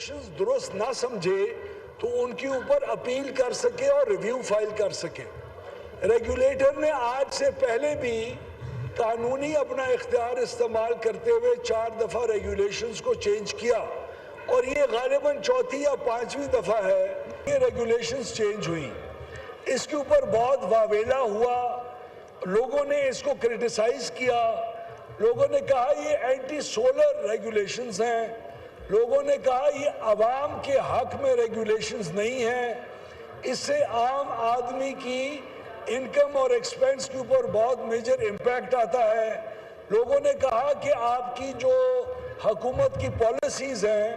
درست نہ سمجھے تو ان کے اوپر اپیل کر سکے اور ریویو فائل کر سکے۔ ریگولیٹر نے آج سے پہلے بھی قانونی اپنا اختیار استعمال کرتے ہوئے 4 دفعہ ریگولیشنز کو چینج کیا، اور یہ غالباً 4تھی یا 5ویں دفعہ ہے یہ ریگولیشنز چینج ہوئی۔ اس کے اوپر بہت واویلا ہوا، لوگوں نے اس کو کرٹیسائز کیا، لوگوں نے کہا یہ اینٹی سولر ریگولیشنز ہیں، لوگوں نے کہا یہ عوام کے حق میں ریگولیشنز نہیں ہیں، اس سے عام آدمی کی انکم اور ایکسپینس کے اوپر بہت میجر امپیکٹ آتا ہے۔ لوگوں نے کہا کہ آپ کی جو حکومت کی پالیسیز ہیں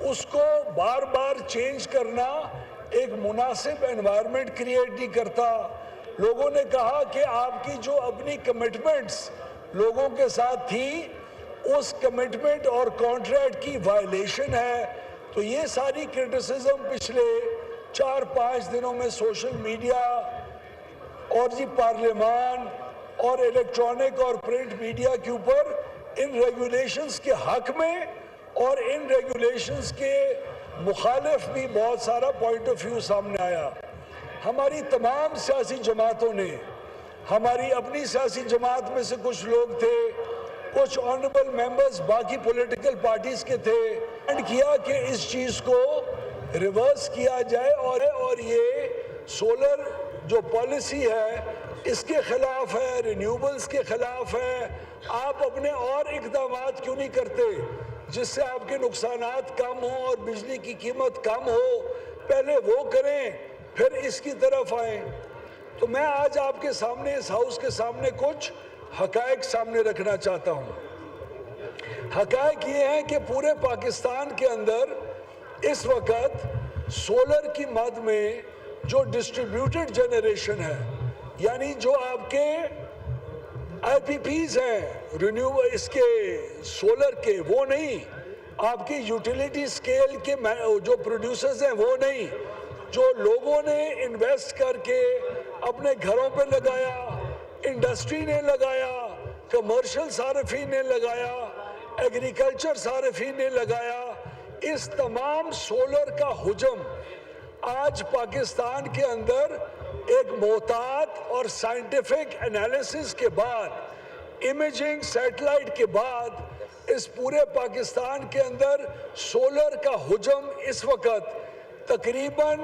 اس کو بار بار چینج کرنا ایک مناسب انوائرمنٹ کریٹ نہیں کرتا۔ لوگوں نے کہا کہ آپ کی جو اپنی کمٹمنٹس لوگوں کے ساتھ تھی اس کمٹمنٹ اور کانٹریکٹ کی وائلیشن ہے۔ تو یہ ساری کرٹیسزم پچھلے 4-5 دنوں میں سوشل میڈیا اور پارلیمان اور الیکٹرانک اور پرنٹ میڈیا کے اوپر ان ریگولیشنز کے حق میں اور ان ریگولیشنز کے مخالف بھی بہت سارا پوائنٹ آف ویو سامنے آیا۔ ہماری تمام سیاسی جماعتوں نے، ہماری اپنی سیاسی جماعت میں سے کچھ لوگ تھے، کچھ آنریبل ممبرز باقی پولیٹیکل پارٹیز کے تھے، اینڈ کیا کہ اس چیز کو ریورس کیا جائے اور یہ سولر جو پالیسی ہے اس کے خلاف ہے، رینیوبلز کے خلاف ہے۔ آپ اپنے اور اقدامات کیوں نہیں کرتے جس سے آپ کے نقصانات کم ہوں اور بجلی کی قیمت کم ہو؟ پہلے وہ کریں پھر اس کی طرف آئیں۔ تو میں آج آپ کے سامنے اس ہاؤس کے سامنے کچھ حقائق سامنے رکھنا چاہتا ہوں۔ حقائق یہ ہیں کہ پورے پاکستان کے اندر اس وقت سولر کی مد میں جو ڈسٹریبیوٹڈ جنریشن ہے، یعنی جو آپ کے آئی پی پیز ہیں رینیوبل اس کے سولر کے، وہ نہیں، آپ کی یوٹیلیٹی سکیل کے جو پروڈیوسرز ہیں وہ نہیں، جو لوگوں نے انویسٹ کر کے اپنے گھروں پہ لگایا، انڈسٹری نے لگایا، کمرشل صارفین نے لگایا، ایگریکلچر صارفین نے لگایا، اس تمام سولر کا حجم آج پاکستان کے اندر ایک محتاط اور سائنٹیفک انالیسس کے بعد، امیجنگ سیٹلائٹ کے بعد، اس پورے پاکستان کے اندر سولر کا حجم اس وقت تقریباً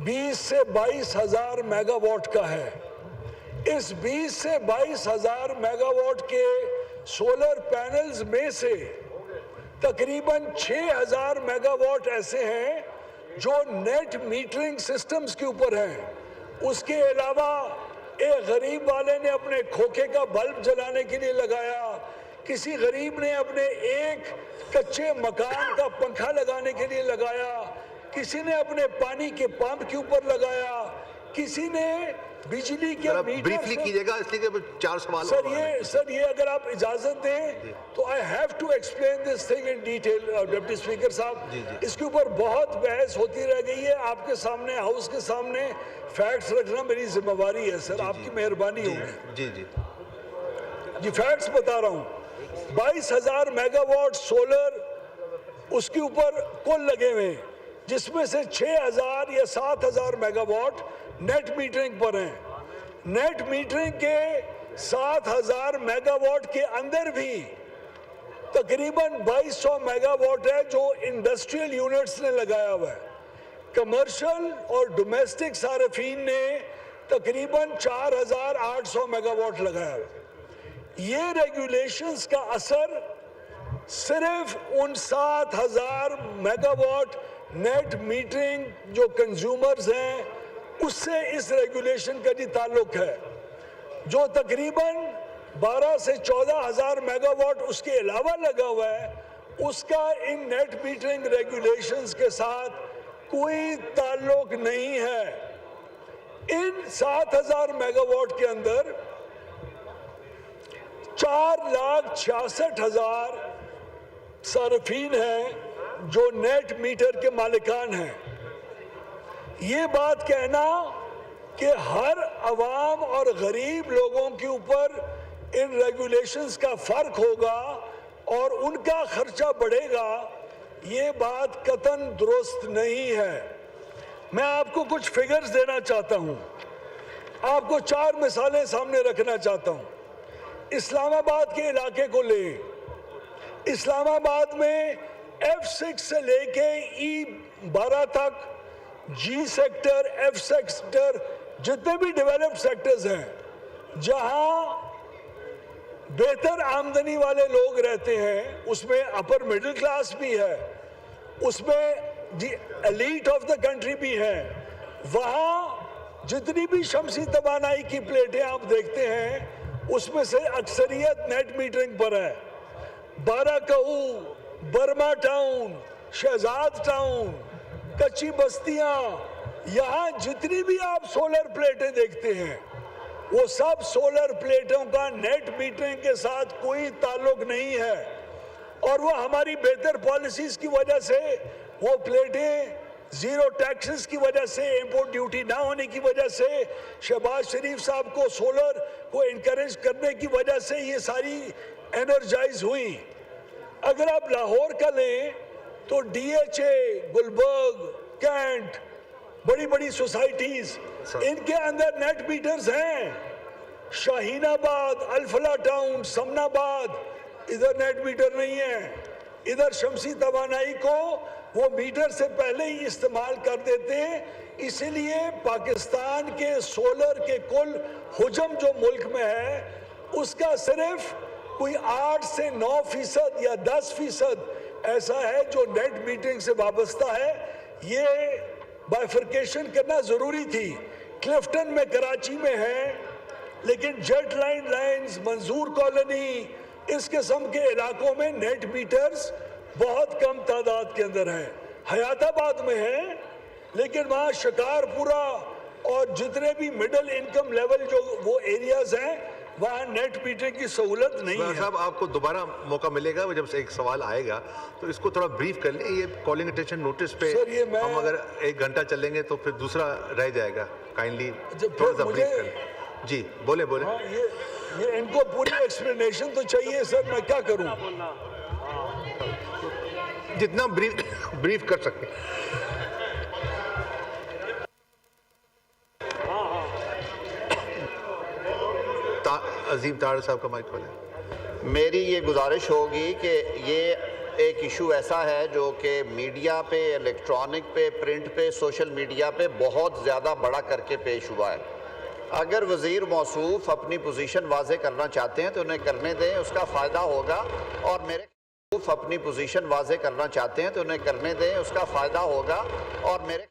20 سے 22 ہزار میگا واٹ کا ہے۔ اس 20 سے 22 ہزار میگا واٹ کے سولر پینلز میں سے تقریباً 6,000 میگا واٹ ایسے ہیں جو نیٹ میٹرنگ سسٹمز کے اوپر ہیں۔ اس کے علاوہ ایک غریب والے نے اپنے کھوکے کا بلب جلانے کے لیے لگایا، کسی غریب نے اپنے ایک کچے مکان کا پنکھا لگانے کے لیے لگایا، کسی نے اپنے پانی کے پمپ کے اوپر لگایا، کسی نے بجلی کے میٹر۔ بریفلی کیجئے گا اس لیے کہ 4 سوال۔ سر یہ اگر آپ اجازت دیں تو I have to explain this thing in detail deputy speaker صاحب۔ اس کے اوپر بہت بحث ہوتی رہ گئی ہے، آپ کے سامنے ہاؤس کے سامنے فیکٹس رکھنا میری ذمہ داری ہے سر، آپ کی مہربانی ہوگی۔ جی فیکٹس بتا رہا ہوں، 22,000 میگا واٹ سولر اس کے اوپر کل لگے ہوئے ہیں، جس میں سے 6,000 یا 7,000 میگا واٹ نیٹ میٹرنگ پر ہیں۔ نیٹ میٹرنگ کے 7,000 میگا واٹ کے اندر بھی تقریباً 2,200 میگا واٹ ہے جو انڈسٹریل یونٹس نے لگایا ہوا ہے۔ کمرشل اور ڈومیسٹک صارفین نے تقریباً 4,800 میگا واٹ لگایا ہوا ہے۔ یہ ریگولیشنز کا اثر صرف ان 7,000 میگا واٹ نیٹ میٹرنگ جو کنزیومرز ہیں اس سے اس ریگولیشن کا بھی تعلق ہے۔ جو تقریباً 12 سے 14,000 میگا واٹ اس کے علاوہ لگا ہوا ہے، اس کا ان نیٹ میٹرنگ ریگولیشنز کے ساتھ کوئی تعلق نہیں ہے۔ ان 7,000 میگا واٹ کے اندر 4,66,000 صارفین ہیں جو نیٹ میٹر کے مالکان ہیں۔ یہ بات کہنا کہ ہر عوام اور غریب لوگوں کے اوپر ان ریگولیشنز کا فرق ہوگا اور ان کا خرچہ بڑھے گا، یہ بات قطعاً درست نہیں ہے. میں آپ کو کچھ فگرز دینا چاہتا ہوں, آپ کو 4 مثالیں سامنے رکھنا چاہتا ہوں. اسلام آباد کے علاقے کو لیں. اسلام آباد میں F6 سے لے کے E12 تک, G سیکٹر, F سیکٹر, جتنے بھی ڈیولپڈ سیکٹرز ہیں جہاں بہتر آمدنی والے لوگ رہتے ہیں, اس میں اپر مڈل کلاس بھی ہے, اس میں ایلیٹ آف دا کنٹری بھی ہے, وہاں جتنی بھی شمسی توانائی کی پلیٹیں آپ دیکھتے ہیں اس میں سے اکثریت نیٹ میٹرنگ پر ہے. بارہ کہو, برما ٹاؤن, شہزاد ٹاؤن, کچی بستیاں, یہاں جتنی بھی آپ سولر پلیٹیں دیکھتے ہیں وہ سب سولر پلیٹوں کا نیٹ میٹرنگ کے ساتھ کوئی تعلق نہیں ہے. اور وہ ہماری بہتر پالیسیز کی وجہ سے, وہ پلیٹیں زیرو ٹیکسز کی وجہ سے, امپورٹ ڈیوٹی نہ ہونے کی وجہ سے, شہباز شریف صاحب کو سولر کو انکریج کرنے کی وجہ سے یہ ساری انرجائز ہوئی. اگر آپ لاہور کا لیں تو DHA, گلبرگ, کینٹ, بڑی بڑی سوسائٹیز, ان کے اندر نیٹ میٹرز ہیں. شاہین آباد, الفلا ٹاؤن, سمن آباد, ادھر نیٹ میٹر نہیں ہے. ادھر شمسی توانائی کو وہ میٹر سے پہلے ہی استعمال کر دیتے ہیں. اسی لیے پاکستان کے سولر کے کل حجم جو ملک میں ہے اس کا صرف کوئی 8 سے 9% یا 10% ایسا ہے جو نیٹ میٹرنگ سے وابستہ ہے. یہ بائیفرکیشن کرنا ضروری تھی. کلفٹن میں, کراچی میں ہے, لیکن جیٹ لائنز, منظور کالونی, اس قسم کے علاقوں میں نیٹ میٹرز بہت کم تعداد کے اندر ہیں. حیات آباد میں ہیں لیکن وہاں شکارپورہ اور جتنے بھی مڈل انکم لیول جو وہ ایریاز ہیں وہاں نیٹ میٹرنگ کی سہولت نہیں ہے. صاحب آپ کو دوبارہ موقع ملے گا جب سے ایک سوال آئے گا تو اس کو تھوڑا بریف کر لیں. یہ کالنگ اٹینشن نوٹس پہ ہم اگر 1 گھنٹہ چلیں گے تو پھر دوسرا رہ جائے گا. کائنڈلی تھوڑا سا بریف کر لیں. جی بولیں. یہ ان کو پوری ایکسپلینیشن تو چاہیے سر, میں کیا کروں, جتنا بریف کر سکتے. عظیم طاہر صاحب کا مائک کھولیں. میری یہ گزارش ہوگی کہ یہ ایک ایشو ایسا ہے جو کہ میڈیا پہ, الیکٹرانک پہ, پرنٹ پہ, سوشل میڈیا پہ بہت زیادہ بڑا کر کے پیش ہوا ہے. اگر وزیر موصوف اپنی پوزیشن واضح کرنا چاہتے ہیں تو انہیں کرنے دیں, اس کا فائدہ ہوگا. اور میرے اپنی پوزیشن واضح کرنا چاہتے ہیں تو انہیں کرنے دیں, اس کا فائدہ ہوگا. اور میرے